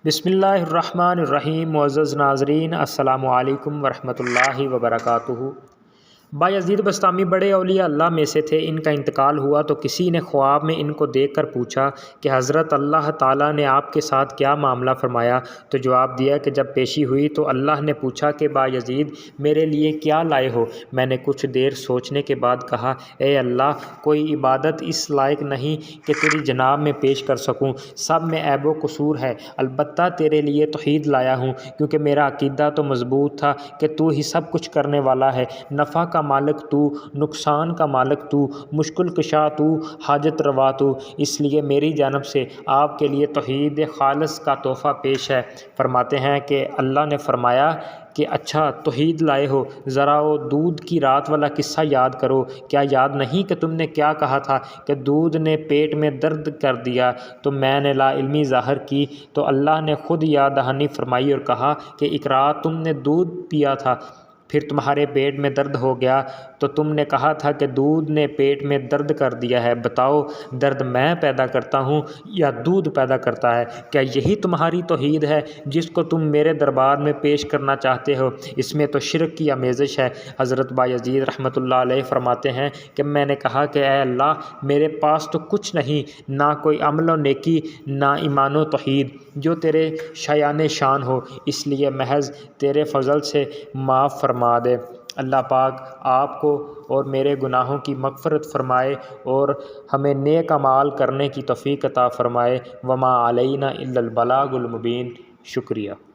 بسم اللہ الرحمن الرحیم۔ معزز ناظرین، السلام علیکم ورحمۃ اللہ وبرکاتہ۔ بایزید بسطامی بڑے اولیاء اللہ میں سے تھے۔ ان کا انتقال ہوا تو کسی نے خواب میں ان کو دیکھ کر پوچھا کہ حضرت اللہ تعالیٰ نے آپ کے ساتھ کیا معاملہ فرمایا؟ تو جواب دیا کہ جب پیشی ہوئی تو اللہ نے پوچھا کہ بایزید میرے لیے کیا لائے ہو؟ میں نے کچھ دیر سوچنے کے بعد کہا، اے اللہ، کوئی عبادت اس لائق نہیں کہ تیری جناب میں پیش کر سکوں، سب میں عیب و قصور ہے، البتہ تیرے لیے توحید لایا ہوں، کیونکہ میرا عقیدہ تو مضبوط تھا کہ تو ہی سب کچھ کرنے والا ہے، نفع کا مالک تو، نقصان کا مالک تو، مشکل کشا تو، حاجت روا تو، اس لیے میری جانب سے آپ کے لیے توحید خالص کا تحفہ پیش ہے۔ فرماتے ہیں کہ اللہ نے فرمایا کہ اچھا توحید لائے ہو، ذرا وہ دودھ کی رات والا قصہ یاد کرو، کیا یاد نہیں کہ تم نے کیا کہا تھا کہ دودھ نے پیٹ میں درد کر دیا تو میں نے لا علمی ظاہر کی، تو اللہ نے خود یاد دہانی فرمائی اور کہا کہ اقرا، تم نے دودھ پیا تھا، پھر تمہارے پیٹ میں درد ہو گیا تو تم نے کہا تھا کہ دودھ نے پیٹ میں درد کر دیا ہے، بتاؤ درد میں پیدا کرتا ہوں یا دودھ پیدا کرتا ہے؟ کیا یہی تمہاری توحید ہے جس کو تم میرے دربار میں پیش کرنا چاہتے ہو؟ اس میں تو شرک کی آمیزش ہے۔ حضرت بایزید رحمۃ اللہ علیہ فرماتے ہیں کہ میں نے کہا کہ اے اللہ، میرے پاس تو کچھ نہیں، نہ کوئی عمل و نیکی، نہ ایمان و توحید جو تیرے شایان شان ہو، اس لیے محض تیرے فضل سے معاف فرما دے۔ اللہ پاک آپ کو اور میرے گناہوں کی مغفرت فرمائے اور ہمیں نیک اعمال کرنے کی توفیق عطا فرمائے۔ وما علینا الا البلاغ المبین۔ شکریہ۔